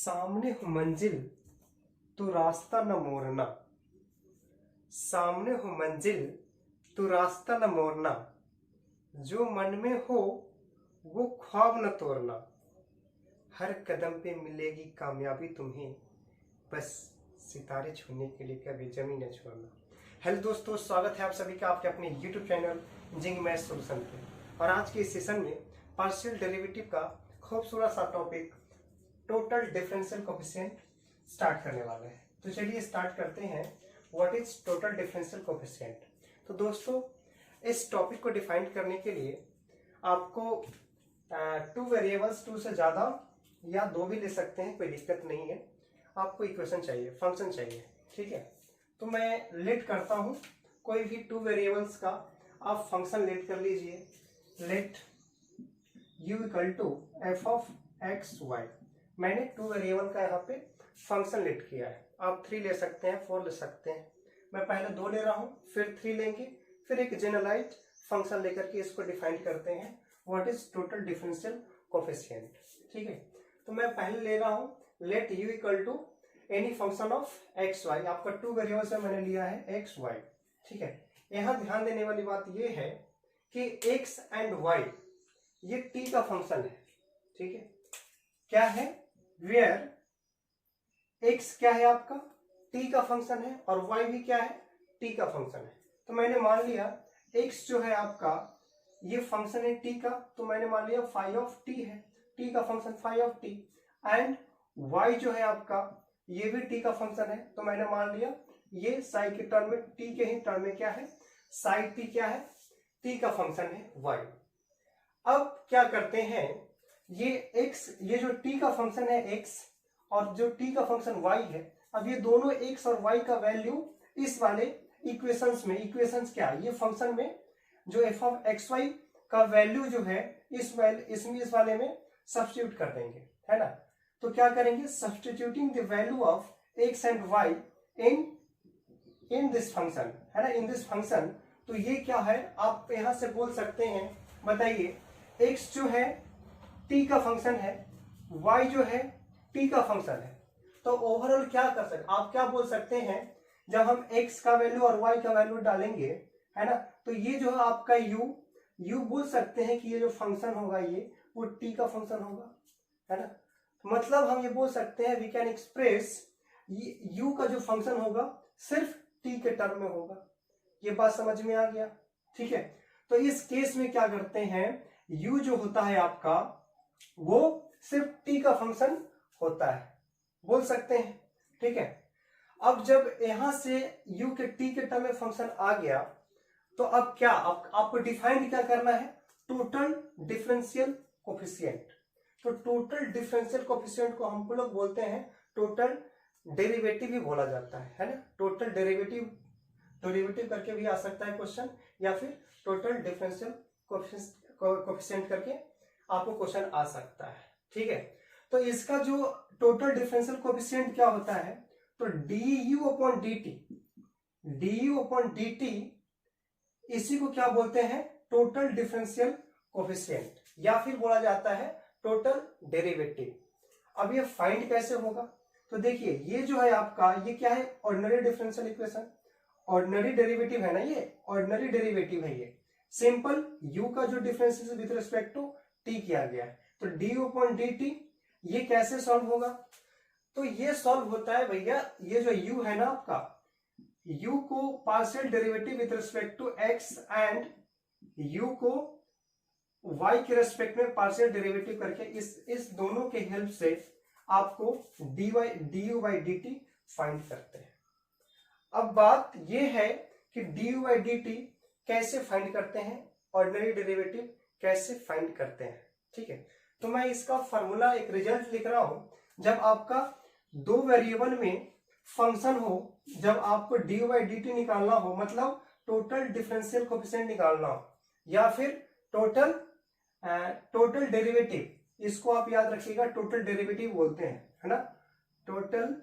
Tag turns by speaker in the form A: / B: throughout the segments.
A: सामने हो मंजिल तो रास्ता न मोड़ना, सामने हो मंजिल तो रास्ता न मोड़ना, जो मन में हो वो ख्वाब न तोड़ना, हर कदम पे मिलेगी कामयाबी तुम्हें, बस सितारे छूने के लिए कभी जमीन न छोड़ना। हेलो दोस्तों, स्वागत है आप सभी का आपके अपने YouTube channel engineering maths solution पे। और आज के इस सेशन में पार्शियल डेरिवेटिव का खूबसूरत सा topic total differential coefficient start करने वाले हैं। तो चलिए स्टार्ट करते हैं। What is total differential coefficient? तो दोस्तों, इस टॉपिक को डिफाइन करने के लिए आपको टू वेरिएबल्स, टू से ज्यादा या दो भी ले सकते हैं, कोई दिक्कत नहीं है। आपको इक्वेशन चाहिए, फंक्शन चाहिए, ठीक है। तो मैं लेट करता हूं कोई भी टू वेरिएबल्स का, आप फंक्शन लेट कर लीजिए। Let u equal to f of x y. मैंने टू वेरिएबल का यहाँ पे फंक्शन लेट किया है। आप 3 ले सकते हैं, 4 ले सकते हैं। मैं पहले 2 ले रहा हूं, फिर 3 लेंगे, फिर एक जनरलाइज्ड फंक्शन लेकर के इसको डिफाइन करते हैं। What is total differential coefficient, ठीक है। तो मैं पहले ले रहा हूं let u equal to any function of x y. आपका टू वेरिएबल से मैंने लिया है एक्स वाई, ठीक है। यहां ध्यान देने वाली बात यह है कि एक्स एंड वाई ये टी का फंक्शन है, ठीक है। क्या है? वेयर एक्स क्या है आपका? टी का फंक्शन है, और वाई भी क्या है? टी का फंक्शन है। तो मैंने मान लिया एक्स जो है आपका ये फंक्शन है टी का, तो मैंने मान लिया फाई ऑफ टी है, टी का function phi of t. And y जो है आपका ये भी टी का फंक्शन है, तो मैंने मान लिया ये साई के टर्म में, टी के ही टर्म में क्या है, साई टी क्या है, टी का फंक्शन है वाई। अब क्या करते हैं, ये x, ये जो t का फंक्शन है x और जो t का फंक्शन y है, अब ये दोनों x और y का वैल्यू इस वाले इक्वेशंस में, इक्वेशंस क्या है, ये फंक्शन में जो f ऑफ एक्स वाई का वैल्यू जो है इस वाले में सब्स्टिट्यूट कर देंगे, है ना। तो क्या करेंगे, substituting the value of x and y in this function, है ना, इन दिस फंक्शन। तो ये क्या है, आप यहां से बोल सकते हैं, बताइए, x जो है t का फंक्शन है, y जो है t का फंक्शन है। तो ओवरऑल क्या कर सकते, आप क्या बोल सकते हैं, जब हम x का वैल्यू और y का वैल्यू डालेंगे, है ना, तो ये जो है आपका u बोल सकते हैं कि ये जो फंक्शन होगा ये वो t का फंक्शन होगा, है ना। मतलब हम ये बोल सकते हैं, वी कैन एक्सप्रेस u का जो फंक्शन होगा सिर्फ t के टर्म में होगा। ये बात समझ में आ गया, ठीक है। तो इस केस में क्या करते हैं, u जो होता है आपका वो सिर्फ t का फंक्शन होता है, बोल सकते हैं, ठीक है। अब जब यहां से u के t के टर्म में फंक्शन आ गया, तो अब क्या, आपको डिफाइन क्या करना है, टोटल डिफरेंशियल कोएफिशिएंट। तो टोटल डिफरेंशियल कोएफिशिएंट को हम लोग बोलते हैं टोटल डेरिवेटिव भी बोला जाता है ना। टोटल डेरिवेटिव करके भी आ सकता है क्वेश्चन, या फिर टोटल डिफरेंशियल कोएफिशिएंट करके आपको क्वेश्चन आ सकता है, ठीक है। तो इसका जो टोटल डिफरेंशियल कोएफिशिएंट क्या होता है, तो du अपॉन dt, इसी को क्या बोलते हैं, टोटल डिफरेंशियल कोएफिशिएंट, या फिर बोला जाता है टोटल डेरिवेटिव। अब ये फाइंड कैसे होगा, तो देखिए ये जो है आपका, ये क्या है, ordinary differential equation, ordinary derivative है ना, ये ऑर्डिनरी डेरिवेटिव है। ये सिंपल u का जो difference with respect to t किया गया है, तो du अपॉन dt ये कैसे सॉल्व होगा, तो ये सॉल्व होता है भैया, ये जो u है ना आपका, u को partial derivative with respect to x and u को y के रेस्पेक्ट में पार्शियल डेरिवेटिव करके इस दोनों के हेल्प से आपको du by dt फाइंड करते हैं। अब बात यह है कि du by dt कैसे फाइंड करते हैं, ऑर्डिनरी डेरिवेटिव कैसे फाइंड करते हैं, ठीक है। तो मैं इसका फॉर्मूला, एक रिजल्ट लिख रहा हूं, जब आपका दो वेरिएबल में फंक्शन हो, जब आपको du by dt निकालना हो, मतलब टोटल डिफरेंशियल कोएफिशिएंट निकालना हो, या फिर टोटल डेरिवेटिव, इसको आप याद रखिएगा, टोटल डेरिवेटिव बोलते हैं, है ना, टोटल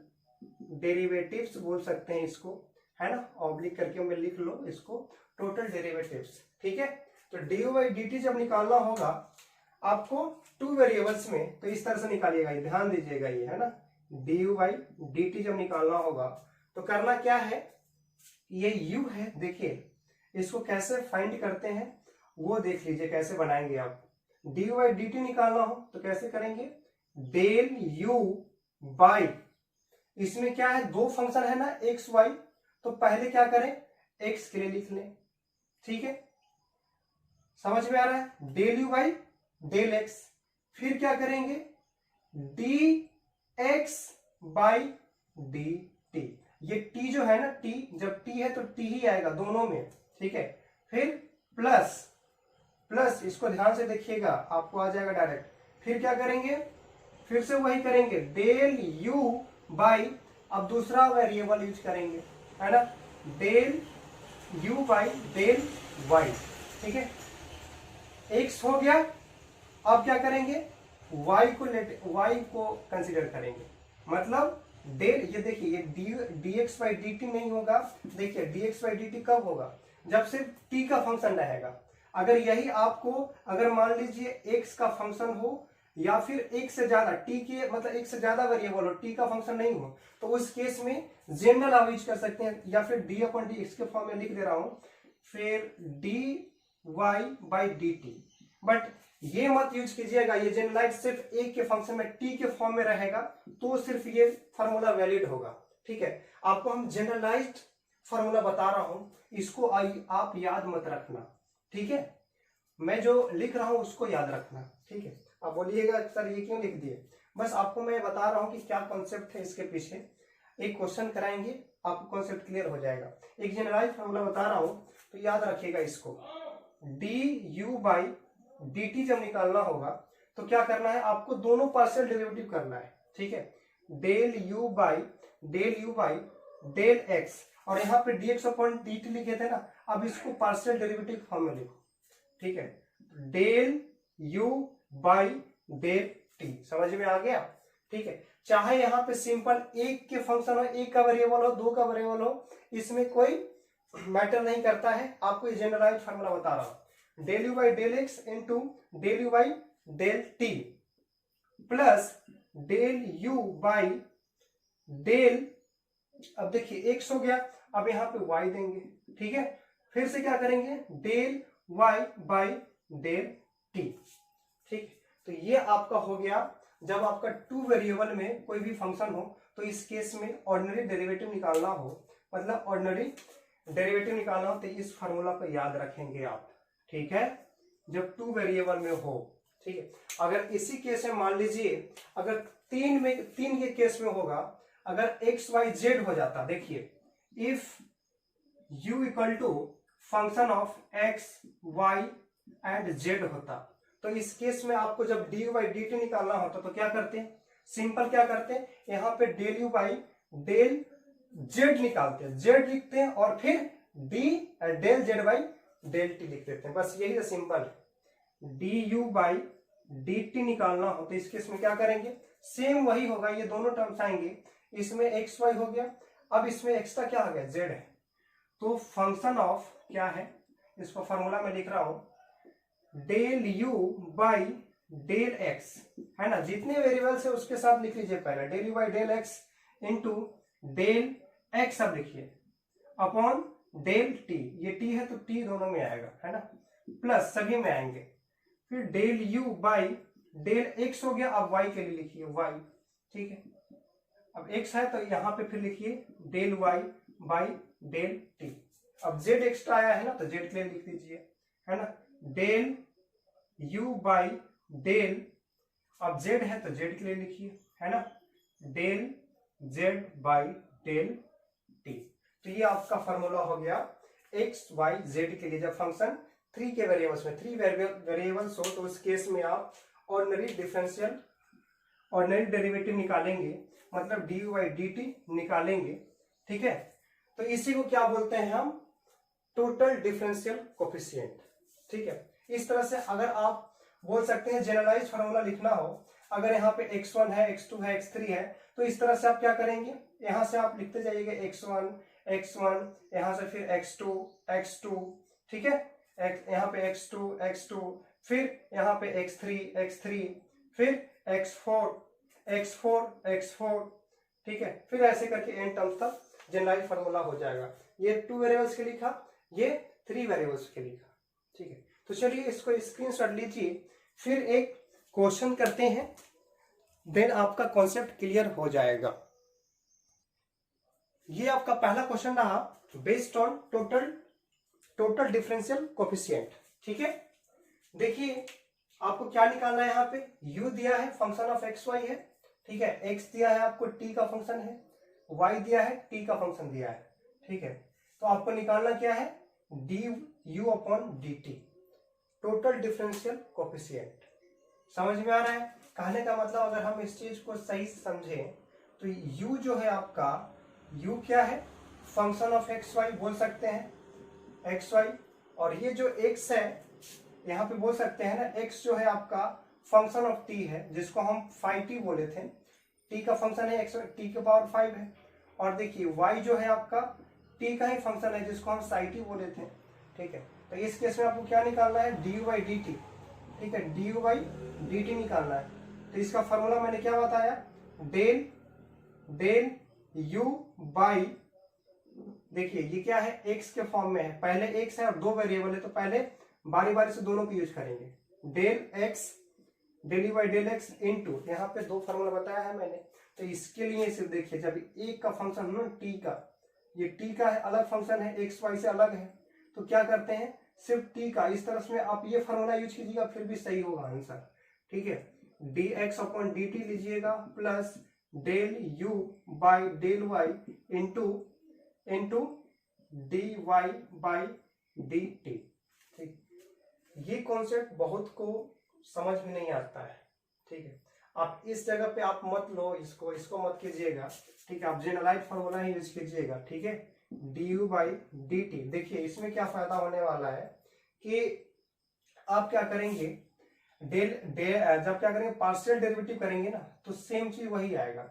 A: डेरिवेटिव्स बोल सकते हैं इसको, है ना, ऑब्लिक करके मैं लिख लो इसको, टोटल डेरिवेटिव्स, ठीक है। तो du by dt जब निकालना होगा आपको टू वेरिएबल्स में, तो इस तरह से निकालिएगा, ध्यान दीजिएगा ये, है ना, D u by d T जब निकालना होगा तो करना क्या है, ये u है, देखिए इसको कैसे फाइंड करते हैं वो देख लीजिए, कैसे बनाएंगे आप। D u by d t निकालना हो तो कैसे करेंगे, डेल यू बाई, इसमें क्या है, दो फंक्शन है ना एक्स वाई, तो पहले क्या करें, एक्स के लिए लिख लें, ठीक है, समझ में आ रहा है, del u by del x, फिर क्या करेंगे, d x by d t, ये टी जो है ना, टी जब टी है तो टी ही आएगा दोनों में, ठीक है, फिर प्लस प्लस, इसको ध्यान से देखिएगा आपको आ जाएगा डायरेक्ट, फिर क्या करेंगे, फिर से वही करेंगे, डेल यू बाई, अब दूसरा वेरिएबल यूज करेंगे, है ना, del u by del y, ठीक है, एक्स हो गया, अब क्या करेंगे, y को कंसीडर करेंगे, मतलब डेल, ये देखिए ये D x by d T नहीं होगा, देखिए D x by d T कब होगा, जब सिर्फ t का फंक्शन रहेगा, अगर यही आपको, अगर मान लीजिए x का फंक्शन हो या फिर एक से ज्यादा t के, मतलब एक से ज्यादा वेरिएबल हो, t का फंक्शन नहीं हो, तो उस केस में जनरल आप यूज कर सकते हैं, या फिर डी अपॉन डी एक्स के फॉर्म में लिख दे रहा हूं, फिर d y by d t, but ये मत यूज कीजिएगा, ये जनरलाइज सिर्फ एक के फंक्शन में टी के फॉर्म में रहेगा तो सिर्फ ये फार्मूला वैलिड होगा, ठीक है, आपको हम जनरलाइज्ड फार्मूला बता रहा हूं, इसको आप याद मत रखना, ठीक है, मैं जो लिख रहा हूं उसको याद रखना, ठीक है, आप बोलिएगा सर ये क्यों लिख दिए, बस आपको मैं बता रहा हूं कि क्या कॉन्सेप्ट है इसके पीछे, एक क्वेश्चन कराएंगे आपको कॉन्सेप्ट क्लियर हो जाएगा, एक जनरलाइज फार्मूला बता रहा हूं तो याद रखिएगा इसको, D u by d T जब निकालना होगा तो क्या करना है, आपको दोनों पार्शियल डेरिवेटिव करना है, ठीक है, del u by del x, और यहाँ पे d x upon d t लिखे थे ना, अब इसको पार्शियल डेरिवेटिव फॉर्म में लिखो, ठीक है, del u by del t, समझ में आ गया, ठीक है, चाहे यहाँ पे सिंपल एक के फंक्शन हो, एक का वेरिएबल हो, दो का वेरिएबल हो, इसमें कोई मैटर नहीं करता है, आपको ये जनरलाइज फार्मूला बता रहा हूं, del u by del x into del u by del t plus del u by del, अब देखिए एक्स हो गया, अब यहाँ पे वाई देंगे, ठीक है, फिर से क्या करेंगे, del y by del t, ठीक, तो ये आपका हो गया, जब आपका टू वेरिएबल में कोई भी फंक्शन हो तो इस केस में ऑर्डिनरी डेरिवेटिव निकालना हो, मतलब ऑर्डिनरी डेरिवेटिव निकालना हो तो इस फार्मूला को याद रखेंगे आप, ठीक है, जब टू वेरिएबल में हो, ठीक है, अगर इसी केस में मान लीजिए अगर तीन के केस में होगा, अगर एक्स वाई जेड हो जाता, देखिए if u equal to function of x y and z होता, तो इस केस में आपको जब d u by d t निकालना होता तो क्या करते हैं, सिंपल क्या करते हैं, यहाँ पे del u by del z निकालते हैं, जेड लिखते हैं और फिर d del z by del t लिख देते हैं, बस यही तो सिंपल है, d u by d t निकालना हो तो इस केस में क्या करेंगे, सेम वही होगा, ये दोनों टर्म्स आएंगे, इसमें एक्स वाई हो गया, अब इसमें एक्स्ट्रा क्या आ गया, जेड है, तो फंक्शन ऑफ क्या है, इसको फॉर्मूला में लिख रहा हूं, del u by del x, है ना, जितने वेरिएबल्स है उसके साथ लिख लीजिए, पहले del u by del x into del x, अब लिखिए अपॉन डेल टी, ये टी है तो टी दोनों में आएगा, है ना, प्लस सभी में आएंगे, फिर del u by del x हो गया, अब वाई के लिए लिखिए वाई, ठीक है, अब एक्स है तो यहाँ पे फिर लिखिए del y by del t, अब जेड एक्स्ट्रा आया है ना तो जेड के लिए लिख दीजिए, है ना, डेल यू बाई डेल, अब जेड है तो जेड के लिए लिखिए, है ना, del z by del t, तो ये आपका फॉर्मूला हो गया एक्स वाई जेड के लिए, जब फंक्शन थ्री के वेरिएबल्स में, थ्री वेरिएबल्स हो तो उस केस में आप ऑर्डिनरी डेरिवेटिव निकालेंगे, मतलब D u by d T निकालेंगे, ठीक है, तो इसी को क्या बोलते हैं हम, टोटल डिफरेंशियल कोफिशिएंट, ठीक है, इस तरह से अगर आप बोल सकते हैं जनरलाइज फार्मूला लिखना हो, अगर यहाँ पे x1 है, x2 है, x3 है, तो इस तरह से आप क्या करेंगे, यहां से आप लिखते जाइएगा x1 यहां से फिर x2, ठीक है, यहाँ पे x2, फिर यहाँ पे x3, फिर x4, x4, ठीक है, फिर ऐसे करके n टर्म्स तक जनरलाइज फार्मूला हो जाएगा। ये 2 वेरिएबल्स के लिखा, ये 3 वेरिएबल्स के लिखा, ठीक है। तो चलिए इसको स्क्रीनशॉट लीजिए, फिर एक क्वेश्चन करते हैं, देन आपका कॉन्सेप्ट क्लियर हो जाएगा। ये आपका पहला क्वेश्चन रहा, based on total differential coefficient, ठीक है। देखिए आपको क्या निकालना है, यहाँ पे u दिया है, फंक्शन ऑफ एक्स वाई है, ठीक है, x दिया है आपको t का फंक्शन है, y दिया है t का फंक्शन दिया है, ठीक है। तो आपको निकालना क्या है, du upon dt, total differential coefficient. समझ में आ रहा है? कहने का मतलब अगर हम इस चीज को सही समझें तो u जो है आपका, u क्या है, फंक्शन ऑफ एक्स वाई बोल सकते हैं, एक्स वाई, और ये जो x है यहाँ पे बोल सकते हैं ना, x जो है आपका फंक्शन ऑफ t है, जिसको हम 5t बोले थे, t का फंक्शन है x, t के पावर 5 है। और देखिए y जो है आपका t का ही फंक्शन है, जिसको हम psi t बोले थे, ठीक है। तो इस केस में आपको क्या निकालना है, du बाई dt, ठीक है, du बाई dt निकालना है। तो इसका फॉर्मूला मैंने क्या बताया, डेल u बाई, देखिए ये क्या है, x के फॉर्म में है, पहले x है और 2 वेरिएबल है, तो पहले बारी बारी से दोनों को यूज करेंगे, del u by del x into, यहाँ पे 2 फार्मूला बताया है मैंने। तो इसके लिए सिर्फ देखिए, जब एक का फंक्शन हो t का, ये t का है, अलग फंक्शन है, x y से अलग है, तो क्या करते हैं, सिर्फ t का इस तरह में आप ये फार्मूला यूज कीजिएगा, फिर भी सही होगा आंसर, ठीक है। dx अपॉन dt लीजिएगा plus del u by del y into dy by dt, ठीक। ये कॉन्सेप्ट बहुत को समझ में नहीं आता है, ठीक है। आप इस जगह पे आप मत लो, इसको मत कीजिएगा, ठीक है, आप जनरलाइज फार्मूला ही यूज कीजिएगा, ठीक है। du बाई dt, देखिए इसमें क्या फायदा होने वाला है कि आप क्या करेंगे, जब क्या करेंगे, पार्शियल डेरिवेटिव करेंगे ना, तो सेम चीज वही आएगा,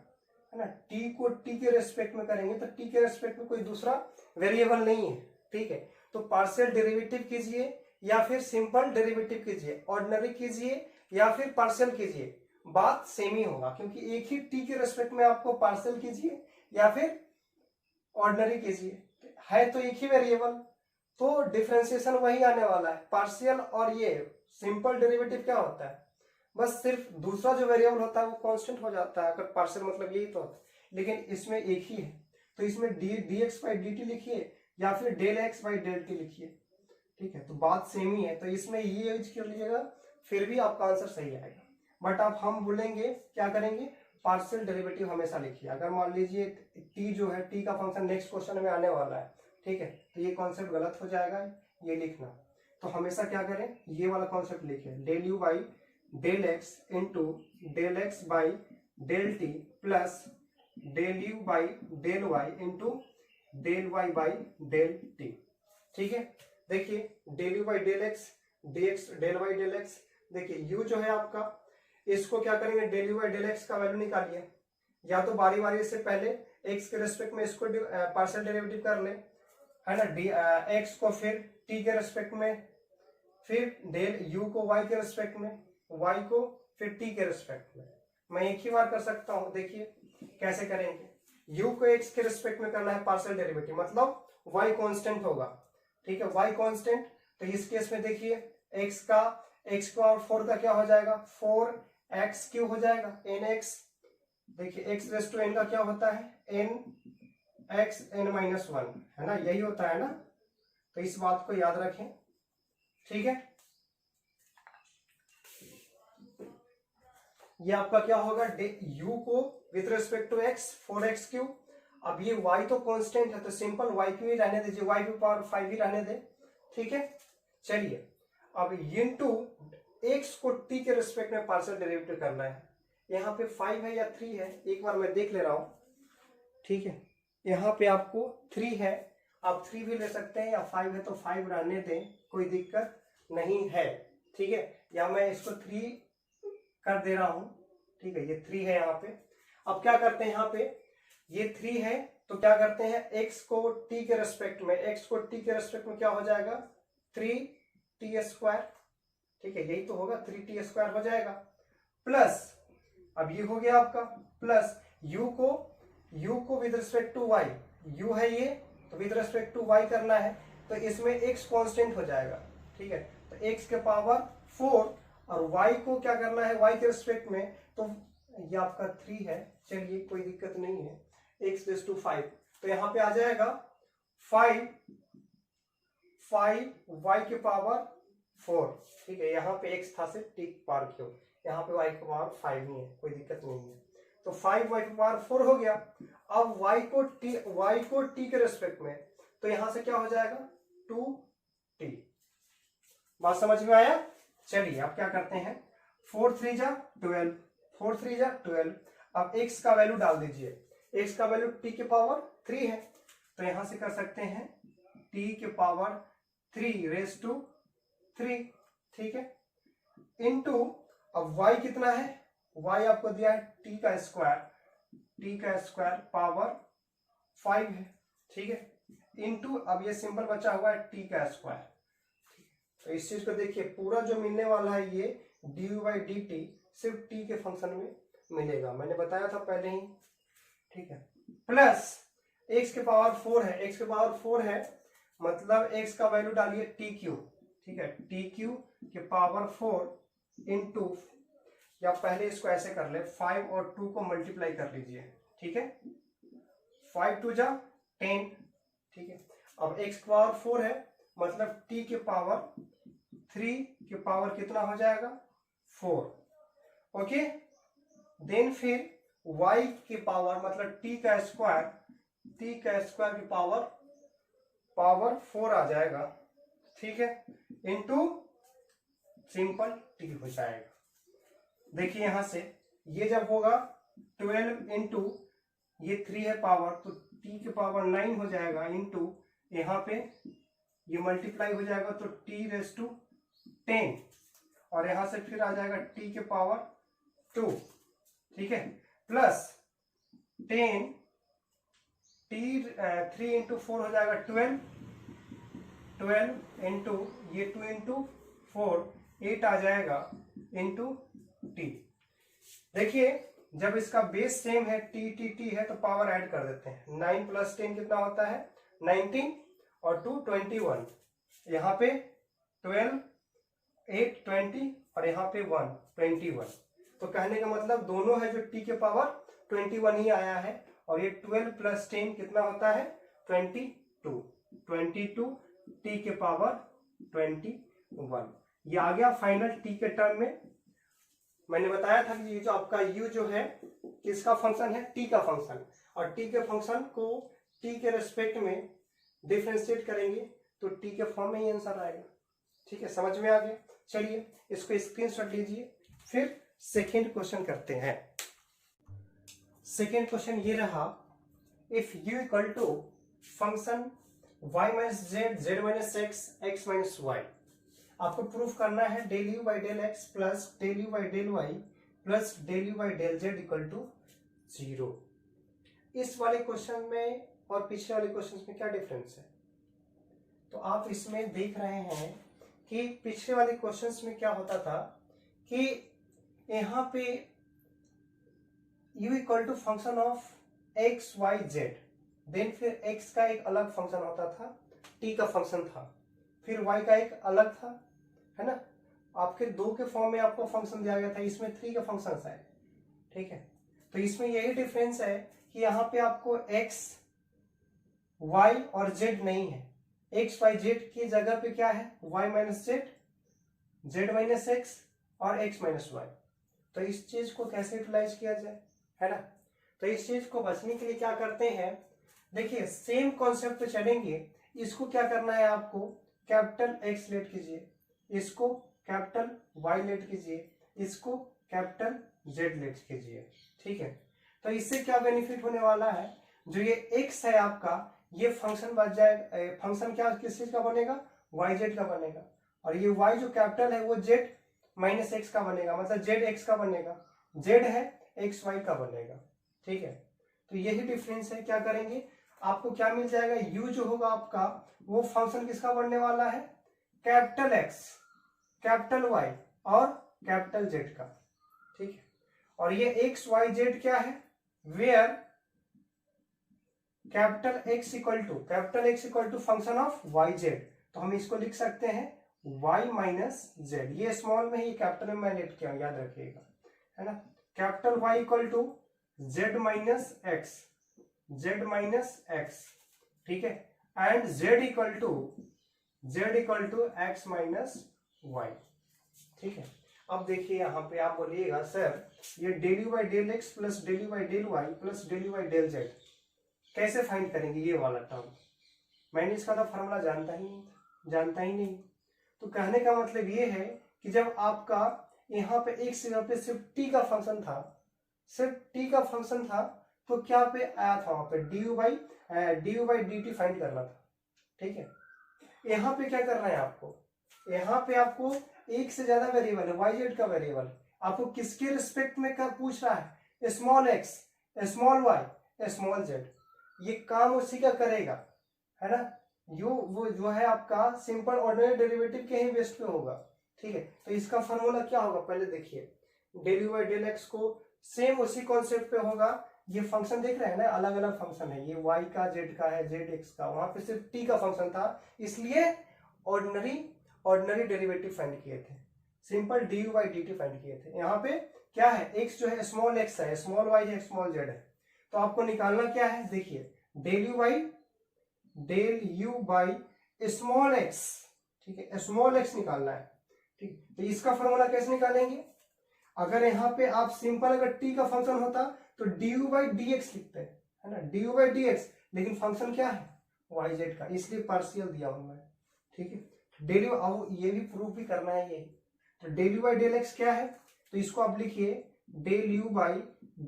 A: है ना। t को t के रेस्पेक्ट में करेंगे तो t के रेस्पेक्ट में कोई दूसरा वेरिएबल नहीं है, ठीक है। तो पार्शियल डेरिवेटिव कीजिए या फिर सिंपल डेरिवेटिव कीजिए, ऑर्डिनरी कीजिए या फिर पार्शियल कीजिए, बात सेम ही होगा, क्योंकि एक ही t के रेस्पेक्ट में आपको पार्शियल कीजिए या फिर ऑर्डिनरी कीजिए, है तो एक ही वेरिएबल, तो डिफरेंशिएशन वही आने वाला है। पार्शियल और ये सिंपल डेरिवेटिव क्या होता है, बस सिर्फ दूसरा जो वेरिएबल होता है वो कांस्टेंट हो जाता है, अगर पार्शियल मतलब यही तो होता है, लेकिन इसमें एक ही है, तो इसमें dx बाई dt लिखिए या फिर del x by del t लिखिए, ठीक है, तो बात सेम ही है। तो इसमें ये यूज कर लीजिएगा, फिर भी आपका आंसर सही आएगा। बट आप हम बोलेंगे क्या करेंगे, पार्शियल डेरिवेटिव हमेशा लिखिए। अगर मान लीजिए t जो है, t का फंक्शन नेक्स्ट क्वेश्चन में आने वाला है, ठीक है, तो ये कॉन्सेप्ट गलत हो जाएगा ये लिखना, तो हमेशा क्या करें, ये वाला कॉन्सेप्ट लिखे, del u by del x into del x by del t plus del u by del y into del y by del t, ठीक है। देखिए del u by del x, dx del y del x, देखिए u जो है आपका, इसको क्या करेंगे, del u by del x का वैल्यू निकालिए, या तो बारी बारी से पहले x के रेस्पेक्ट में इसको पार्शियल डेरिवेटिव कर ले, है ना, x को फिर t के रेस्पेक्ट में, फिर डेल u को y के रेस्पेक्ट में, y को फिर t के रेस्पेक्ट में। मैं एक ही बार कर सकता हूं, देखिए कैसे करेंगे, u को x के रेस्पेक्ट में करना है पार्शियल डेरिवेटिव, मतलब y कांस्टेंट होगा, ठीक है, y कांस्टेंट। तो इस केस में देखिए x पावर 4 का क्या हो जाएगा, 4x क्यूब हो जाएगा, nx, देखिए x रेस टू n का क्या होता है, nx n माइनस 1, है ना, यही होता है ना, तो इस बात को याद रखें, ठीक है। ये आपका क्या होगा, u को with respect to x 4x cube, अब ये y तो कांस्टेंट है तो सिंपल y क्यू ही रहने दीजिए, y की पावर 5 ही रहने दे, ठीक है। चलिए अब इनटू x को t के रेस्पेक्ट में पार्शियल डेरिवेटिव करना है, यहाँ पे 5 है या 3 है, एक बार मैं देख ले रहा हूं, ठीक है, यहाँ पे आपको 3 है, आप 3 भी ले सकते हैं, या 5 है तो 5 रहने दें, कोई दिक्कत नहीं है, ठीक है, या मैं इसको 3 कर दे रहा हूं, ठीक है, ये 3 है यहाँ पे। अब क्या करते हैं, यहाँ पे ये 3 है तो क्या करते हैं, x को t के रेस्पेक्ट में, क्या हो जाएगा, 3t स्क्वायर, ठीक है, यही तो होगा, 3t स्क्वायर हो जाएगा, प्लस अब ये हो गया आपका प्लस u को with respect to y, u है ये तो विद रिस्पेक्ट टू y करना है, तो इसमें x कांस्टेंट हो जाएगा, ठीक है। तो x के पावर 4 और y को क्या करना है y के रिस्पेक्ट में, तो ये आपका 3 है, चलिए कोई दिक्कत नहीं है, x रेज़ टू 5, तो यहाँ पे आ जाएगा 5 y के पावर 4, ठीक है। यहाँ पे x था से टिक पार क्यों, यहाँ पे y के पावर 5 ही है, कोई दिक्कत नहीं है, तो 5 y के पावर 4 हो गया। अब y को t के रेस्पेक्ट में, तो यहां से क्या हो जाएगा 2t। बात समझ में आया? चलिए अब क्या करते हैं, 4 3 जा 12, 4 3 जा 12। अब x का वैल्यू डाल दीजिए, x का वैल्यू t के पावर 3 है, तो यहां से कर सकते हैं t के पावर 3 रेज़ टू 3, ठीक है, इनटू अब y कितना है, y आपको दिया है t का स्क्वायर पावर 5 है, ठीक है, इनटू अब ये सिंपल बचा हुआ है t का स्क्वायर। तो इस चीज को देखिए, पूरा जो मिलने वाला है ये dy/dt सिर्फ t के फंक्शन में मिलेगा, मैंने बताया था पहले ही, ठीक है, प्लस x के पावर 4 है, x के पावर 4 है मतलब x का वैल्यू डालिए tq, ठीक है, tq के पावर 4 इंटू, या पहले इसको ऐसे कर ले, 5 और 2 को मल्टीप्लाई कर लीजिए, ठीक है, 5 2 जा 10, ठीक है। अब x के पावर 4 है मतलब t के पावर 3 के पावर कितना हो जाएगा 4, ओके। देन फिर y के पावर मतलब t का स्क्वायर के पावर 4 आ जाएगा, ठीक है, इनटू सिंपल t हो जाएगा। देखिए यहां से ये जब होगा 12 इंटू ये 3 है पावर, तो t के पावर 9 हो जाएगा, इंटू यहाँ पे ये मल्टीप्लाई हो जाएगा तो t रेज़ टू 10, और यहां से फिर आ जाएगा t के पावर 2, ठीक है, प्लस 10 3 इंटू 4 हो जाएगा 12 इंटू ये 2 इंटू 4 8 आ जाएगा इंटू t। देखिए जब इसका बेस सेम है t है तो पावर ऐड कर देते हैं, 9 प्लस 10 कितना होता है 19 और 2 21, यहाँ पे 12 8 20 और यहाँ पे 1 21, तो कहने का मतलब दोनों है जो t के पावर 21 ही आया है, और ये 12 प्लस 10 कितना होता है 22 t के पावर 21, ये आ गया फाइनल t के टर्म में। मैंने बताया था कि ये जो आपका u जो है किसका फंक्शन है, t का फंक्शन, और t के फंक्शन को t के रेस्पेक्ट में डिफरेंशिएट करेंगे तो t के फॉर्म में ही आंसर आएगा, ठीक है, समझ में आ गया। चलिए इसको स्क्रीनशॉट लीजिए, फिर सेकेंड क्वेश्चन करते हैं। सेकेंड क्वेश्चन ये रहा, if u equal to function y minus z z minus x x minus y, आपको प्रूफ करना है del u by del x plus del u by del y plus del u by del z equal to 0। इस वाले question में और पिछले वाले question में क्या डिफरेंस है, तो आप इसमें देख रहे हैं कि पिछले वाले क्वेश्चंस में क्या होता था कि यहाँ पे u equal to function of x y z, then फिर x का एक अलग फंक्शन होता था, t का फंक्शन था, फिर y का एक अलग था, है ना, आपके 2 के फॉर्म में आपको फंक्शन दिया गया था, इसमें 3 के फंक्शन है, ठीक है। तो इसमें यही डिफरेंस है कि यहाँ पे आपको x y और z नहीं है, x y z की जगह पे क्या है y minus z z minus x और x माइनस वाई। तो इस चीज को कैसे यूटिलाइज किया जाए, है ना, तो इस चीज को बचने के लिए क्या करते हैं, देखिए सेम कॉन्सेप्ट पे चलेंगे। इसको क्या करना है, आपको कैपिटल X लेट कीजिए, इसको कैपिटल Y लेट कीजिए, इसको कैपिटल Z लेट कीजिए, ठीक है। तो इससे क्या बेनिफिट होने वाला है, जो ये x है आपका, ये फंक्शन बच जाए, फंक्शन क्या किस चीज का बनेगा yz का बनेगा, और ये y जो कैपिटल है वो z माइनस एक्स का बनेगा, मतलब z x का बनेगा, z है x y का बनेगा, ठीक है। तो यही डिफरेंस है, क्या करेंगे, आपको क्या मिल जाएगा, u जो होगा आपका वो फंक्शन किसका बनने वाला है, कैपिटल x कैपिटल y और कैपिटल z का, ठीक है। और ये एक्स वाई जेड क्या है, where capital x equal to function of y z. तो हम इसको लिख सकते हैं y माइनस जेड, ये स्मॉल में ही कैपिटल में मैं लिख के याद रखिएगा, है ना। Capital y equal to z minus x, ठीक है, and z equal to x minus y, ठीक है। अब देखिए यहाँ पे आप बोलिएगा सर ये del u by del x plus del u by del y plus del u by del z कैसे फाइंड करेंगे ये वाला टर्म। मैंने इसका तो फॉर्मूला जानता ही नहीं। तो कहने का मतलब ये है कि जब आपका यहाँ पे एक जगह पे सिर्फ टी का फंक्शन था, तो क्या पे आया था वहां पे D u by d t find करना था, ठीक है। यहाँ पे क्या करना है आपको, यहाँ पे आपको एक से ज्यादा वेरिएबल है, वाई जेड का वेरिएबल, आपको किसके रिस्पेक्ट में क्या पूछ रहा है, small x, small y, small z, ये काम उसी का करेगा, है ना। वो जो है आपका सिंपल ऑर्डिनरी डेरिवेटिव के ही बेस पे होगा, ठीक है। तो इसका फॉर्मूला क्या होगा, पहले देखिए, del u by del x को सेम उसी कॉन्सेप्ट पे होगा। ये फंक्शन देख रहे हैं ना, अलग अलग फंक्शन है, ये y का, z का है, z x का, वहां पे सिर्फ t का फंक्शन था, इसलिए ऑर्डिनरी डेरिवेटिव फाइंड किए थे, simple d u by d t find किए थे। यहाँ पे क्या है, x जो है स्मॉल x है, स्मॉल y है, स्मॉल z है। तो आपको निकालना क्या है, देखिए del u by small x, ठीक है, स्मॉल x निकालना है, ठीक। तो इसका फॉर्मूला कैसे निकालेंगे, अगर यहाँ पे आप सिंपल अगर t का फंक्शन होता तो D u by D x लिखते हैं, है ना, D u by D x, लेकिन फंक्शन क्या है वाई जेड का, इसलिए पार्शियल दिया हूं मैं, ठीक है। डेल यू, अब ये भी प्रूफ भी करना है यही, तो del u by del x क्या है, तो इसको आप लिखिए del u by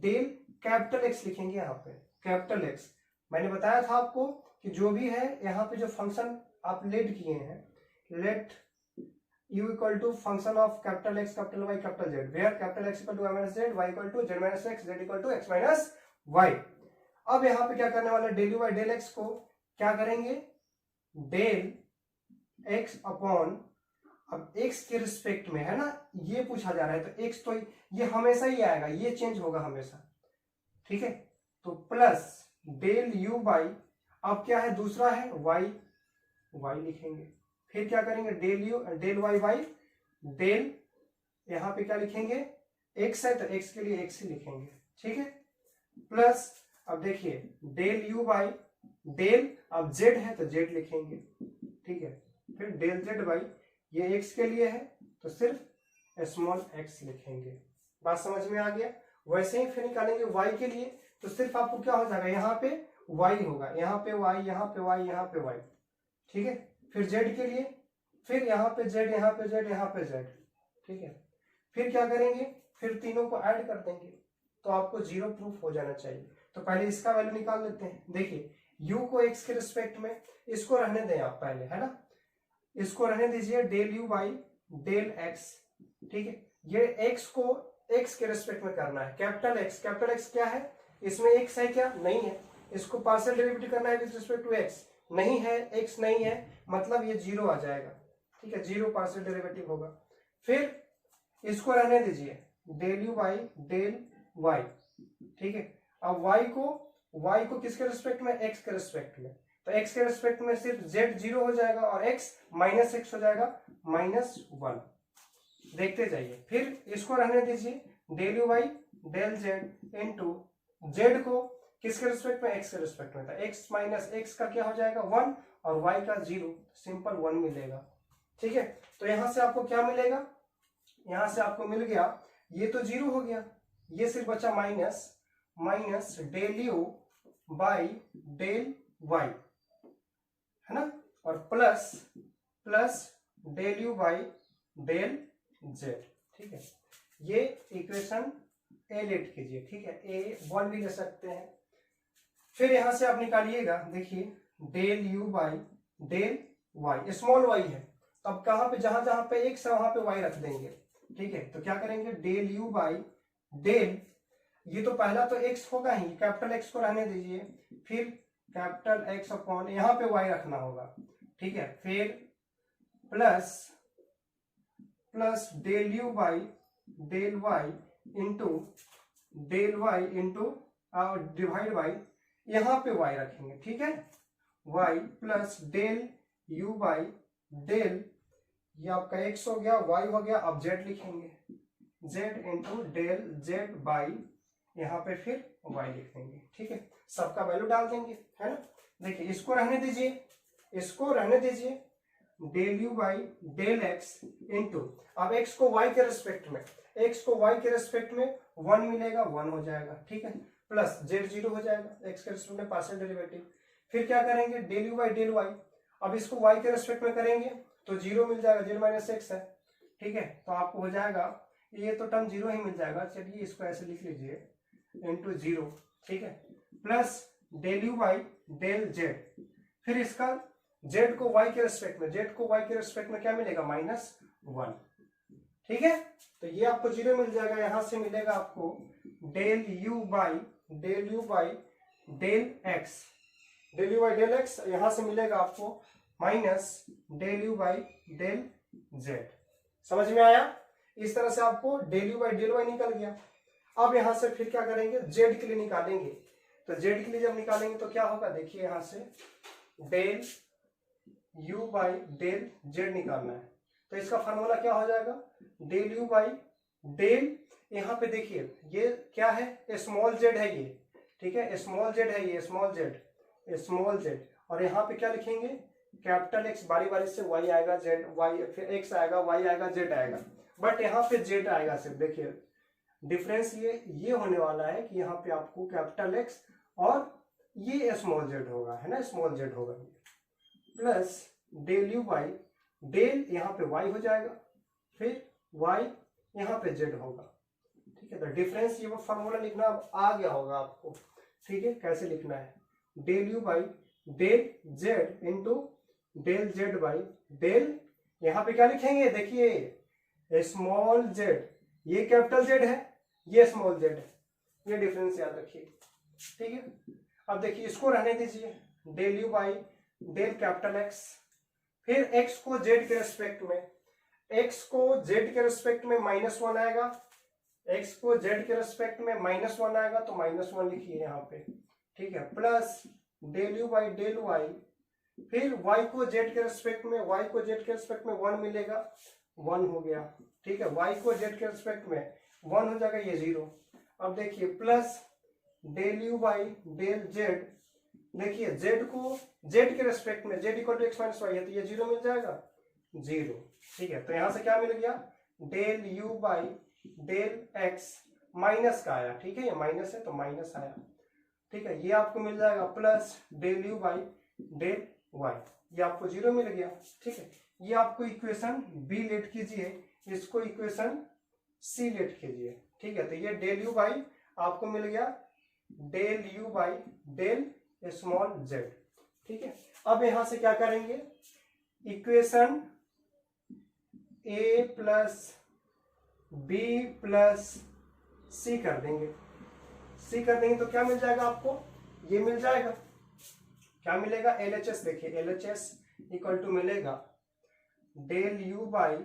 A: del capital x लिखेंगे, यहाँ पे कैपिटल एक्स। मैंने बताया था आपको कि जो भी है यहाँ पे जो फंक्शन आप लेट किए हैं, let u equal to function of capital x, capital y, capital z, where capital x equal to y minus z, y equal to z minus x, z equal to x minus y. अब यहाँ पे क्या करने वाले, del u by del x को क्या करेंगे, del x upon, अब एक्स के रिस्पेक्ट में, है ना, ये पूछा जा रहा है, तो एक्स तो ये हमेशा ही आएगा, ये चेंज होगा हमेशा, ठीक है। तो प्लस डेल यू बाई, अब क्या है दूसरा है वाई लिखेंगे, फिर क्या करेंगे डेल वाई बाई डेल, यहां पे क्या लिखेंगे, एक्स है तो एक्स के लिए एक्स ही लिखेंगे, ठीक है। प्लस अब देखिए डेल यू बाई डेल, अब जेड है तो जेड लिखेंगे, ठीक है। फिर डेल जेड बाई, ये एक्स के लिए है तो सिर्फ स्मॉल एक्स लिखेंगे। बात समझ में आ गया। वैसे ही फिर निकालेंगे वाई के लिए, तो सिर्फ आपको क्या हो जाएगा, यहाँ पे वाई होगा, यहाँ पे वाई, यहाँ पे वाई, यहाँ पे वाई, ठीक है। फिर जेड के लिए, फिर यहाँ पे जेड, यहाँ पे जेड, यहाँ पे जेड, ठीक है। फिर क्या करेंगे, फिर तीनों को ऐड कर देंगे, तो आपको जीरो प्रूफ हो जाना चाहिए। तो पहले इसका वैल्यू निकाल लेते हैं। देखिए u को x के रिस्पेक्ट में, इसको रहने दें आप पहले, है ना, इसको रहने दीजिए del u by del x, ठीक है। ये x को x के रिस्पेक्ट में करना है, कैपिटल एक्स क्या है, इसमें x है क्या, नहीं है, इसको पार्शियल डेरिवेटिव करना है विद रिस्पेक्ट टू x, नहीं है, x नहीं है, मतलब ये जीरो आ जाएगा, ठीक है, जीरो पार्शियल डेरिवेटिव होगा। फिर इसको रहने दीजिए del u by del y, ठीक है। अब y को किसके रिस्पेक्ट में, x के रिस्पेक्ट में, तो x के रिस्पेक्ट में सिर्फ z जीरो हो जाएगा और x माइनस एक्स हो जाएगा -1, देखते जाइए। फिर इसको रहने दीजिए del u by del z into, z को किसके रिस्पेक्ट में, x के रिस्पेक्ट में था, x माइनस एक्स का क्या हो जाएगा 1 और y का 0, सिंपल 1 मिलेगा, ठीक है। तो यहां से आपको क्या मिलेगा, यहां से आपको मिल गया, ये तो 0 हो गया, ये सिर्फ बचा minus del u by del y, है ना, और plus del u by del z, ठीक है। ये इक्वेशन ए लेट कीजिए, ठीक है, A1 भी ले सकते हैं। फिर यहां से आप निकालिएगा, देखिए del u by del y, small y है, तो अब कहां पे, जहां जहां पे एक्स है वहां पे वाई रख देंगे, ठीक है। तो क्या करेंगे, डेल यू बाई डेल, ये तो पहला तो एक्स होगा ही, कैपिटल एक्स को रहने दीजिए, फिर कैपिटल एक्स अपॉन, यहां पे वाई रखना होगा, ठीक है। फिर plus del u by del y into del y into divide by, यहाँ पे वाई रखेंगे, ठीक है, y plus del u by del, ये आपका एक्स हो गया, वाई हो गया, अब जेड लिखेंगे, z into del z by, यहाँ पे फिर वाई लिख देंगे, ठीक है, सबका वैल्यू डाल देंगे, है ना। देखिए इसको रहने दीजिए, इसको रहने दीजिए, del u by del x into, अब एक्स को वाई के रिस्पेक्ट में, एक्स को वाई के रिस्पेक्ट में 1 मिलेगा, 1 हो जाएगा, ठीक है, प्लस जेड 0 हो जाएगा, एक्स के रिस्पेक्ट में पार्शियल डेरिवेटिव, फिर क्या करेंगे del u by del y, अब इसको वाई के रिस्पेक्ट में करेंगे तो 0 मिल जाएगा, जेड माइनस एक्स है, ठीक है, तो आपको हो जाएगा ये तो टर्म 0 ही मिल जाएगा, चलिए इसको ऐसे लिख लीजिए इंटू 0, ठीक है, plus del u by del z, फिर इसका जेड को वाई के रिस्पेक्ट में, जेड को वाई के रिस्पेक्ट में क्या मिलेगा -1, ठीक है, तो ये आपको 0 मिल जाएगा, यहां से मिलेगा आपको del u by del x, del u by del x, यहां से मिलेगा आपको minus del u by del z. समझ में आया, इस तरह से आपको del u by del y निकल गया। अब यहां से फिर क्या करेंगे, जेड के लिए निकालेंगे, तो जेड के लिए जब निकालेंगे तो क्या होगा, देखिए यहां से del u by del z निकालना है, तो इसका फॉर्मूला क्या हो जाएगा, डेल यू बाई डेल, यहाँ पे देखिए ये क्या है, स्मॉल जेड है ये, ठीक है, स्मॉल जेड है ये, स्मॉल जेड, और यहाँ पे क्या लिखेंगे कैपिटल एक्स, बारी बारी से वाई आएगा, जेड वाई, फिर एक्स आएगा, वाई आएगा, जेड आएगा, बट यहाँ पे जेड आएगा सिर्फ। देखिए डिफरेंस ये होने वाला है कि यहाँ पे आपको कैपिटल एक्स और ये स्मॉल जेड होगा, है ना, स्मॉल जेड होगा, plus del u by del, यहाँ पे वाई हो जाएगा, फिर वाई यहाँ पे जेड होगा, ठीक है, तो डिफरेंस ये वो फॉर्मूला लिखना अब आ गया होगा आपको, ठीक है, कैसे लिखना है, del u by del z into del z by del, यहाँ पे क्या लिखेंगे, देखिए स्मॉल जेड, ये कैपिटल जेड है, ये स्मॉल जेड है, ये डिफरेंस याद रखिए, ठीक है। अब देखिए इसको रहने दीजिए, del u by del capital x, फिर एक्स को जेड के रिस्पेक्ट में, एक्स को जेड के रिस्पेक्ट में -1 आएगा, एक्स को जेड के रिस्पेक्ट में -1 आएगा, तो -1 लिखिए यहाँ पे, ठीक है, plus del u by del y, फिर y को z के रिस्पेक्ट में, y को z के रिस्पेक्ट में 1 मिलेगा, 1 हो गया, ठीक है, y को z के रिस्पेक्ट में 1 हो जाएगा, ये 0। अब देखिए plus del u by del z, देखिए z को z के रिस्पेक्ट में, z equal to x minus y है, तो ये 0 मिल जाएगा, 0, ठीक है, तो यहां से क्या मिल गया, del u by del x, minus का आया, ठीक है, ये माइनस है तो माइनस आया, ठीक है, ये आपको मिल जाएगा plus del u by del y, ये आपको 0 मिल गया, ठीक है, ये आपको इक्वेशन बी लेट कीजिए, इसको इक्वेशन सी लेट कीजिए, ठीक है, तो ये डेल यू बाई आपको मिल गया del u by del small z, ठीक है। अब यहां से क्या करेंगे, equation a plus b plus c कर देंगे, सी कर देंगे तो क्या मिल जाएगा आपको, ये मिल जाएगा, क्या मिलेगा, LHS, देखिए LHS इक्वल टू मिलेगा del u by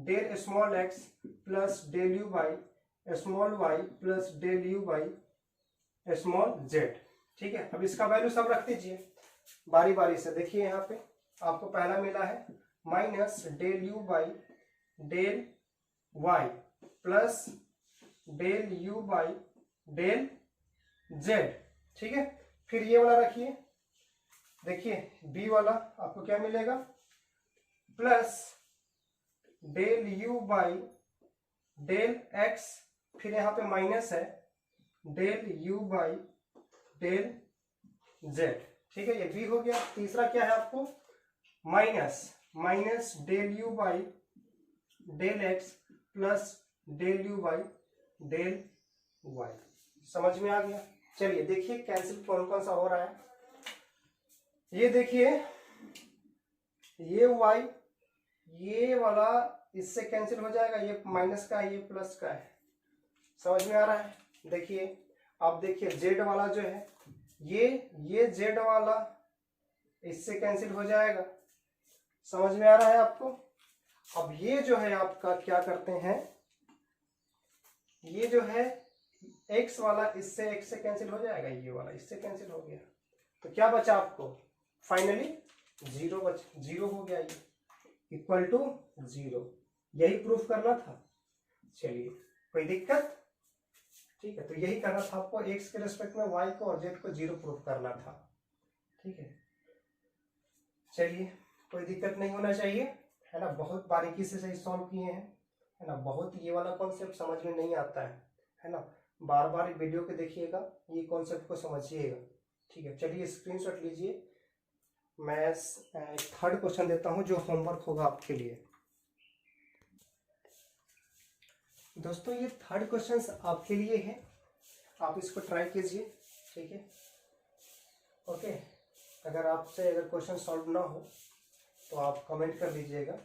A: del small x plus del u by small y plus del u by small z, ठीक है। अब इसका वैल्यू सब रख दीजिए बारी बारी से, देखिए यहाँ पे आपको पहला मिला है minus del u by del y plus del u by del z, ठीक है, फिर ये वाला रखिए, देखिए बी वाला आपको क्या मिलेगा, plus del u by del x, फिर यहाँ पे माइनस है del u by del z, ठीक है, ये बी हो गया। तीसरा क्या है आपको, minus del u by del x plus del u by del y, समझ में आ गया। चलिए देखिए कैंसिल कौन कौन सा हो रहा है, ये देखिए ये y, ये वाला इससे कैंसिल हो जाएगा, ये माइनस का है, ये प्लस का है, समझ में आ रहा है। देखिए अब देखिए z वाला जो है, ये z वाला इससे कैंसिल हो जाएगा, समझ में आ रहा है आपको। अब ये जो है आपका क्या करते हैं, ये जो है एक्स वाला इससे एक्स से कैंसिल हो जाएगा, ये वाला इससे कैंसिल हो गया, तो क्या बचा आपको फाइनली 0 हो गया, ये इक्वल टू 0। यही प्रूफ करना था। चलिए कोई दिक्कत? ठीक है, तो यही करना था आपको, एक्स के रेस्पेक्ट में वाई को और जेड को 0 प्रूफ करना था। ठीक है, चलिए कोई दिक्कत नहीं होना चाहिए, है ना। बहुत बारीकी से सही सॉल्व किए हैं, है ना। बहुत ये वाला कॉन्सेप्ट समझ में नहीं आता है ना। बार बार वीडियो को देखिएगा, ये कॉन्सेप्ट को समझिएगा। ठीक है, चलिए स्क्रीनशॉट लीजिए। मैं थर्ड क्वेश्चन देता हूं जो होमवर्क होगा आपके लिए। दोस्तों ये थर्ड क्वेश्चन आपके लिए है, आप इसको ट्राई कीजिए। ठीक है, ओके। अगर आपसे अगर क्वेश्चन सॉल्व ना हो तो आप कमेंट कर लीजिएगा,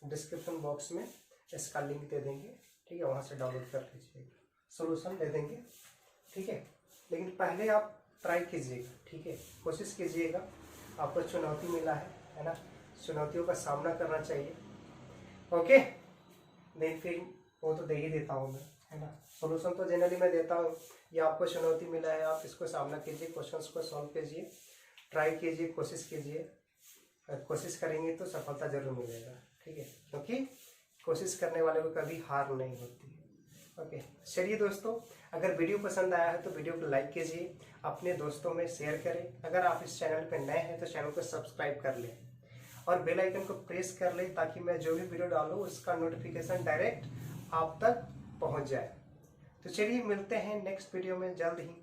A: डिस्क्रिप्शन बॉक्स में इसका लिंक दे देंगे। ठीक है, वहाँ से डाउनलोड कर लीजिएगा, सॉल्यूशन दे देंगे। ठीक है, लेकिन पहले आप ट्राई कीजिएगा। ठीक है, कोशिश कीजिएगा। आपको चुनौती मिला है ना, चुनौतियों का सामना करना चाहिए। ओके, देन फिर वो तो दे ही देता हूँ मैं, है ना। सॉल्यूशन तो जनरली मैं देता हूँ, ये आपको चुनौती मिला है, आप इसको सामना कीजिए, क्वेश्चंस को सॉल्व कीजिए, ट्राई कीजिए, कोशिश कीजिए। कोशिश करेंगे तो सफलता जरूर मिलेगा। ठीक है, क्योंकि कोशिश करने वाले को कभी हार नहीं होती है। ओके, चलिए दोस्तों, अगर वीडियो पसंद आया है तो वीडियो को लाइक कीजिए, अपने दोस्तों में शेयर करें। अगर आप इस चैनल पर नए हैं तो चैनल को सब्सक्राइब कर लें और बेल आइकन को प्रेस कर लें, ताकि मैं जो भी वीडियो डालूँ उसका नोटिफिकेशन डायरेक्ट आप तक पहुँच जाए। तो चलिए मिलते हैं नेक्स्ट वीडियो में जल्द ही।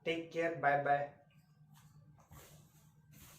A: Take care, bye bye.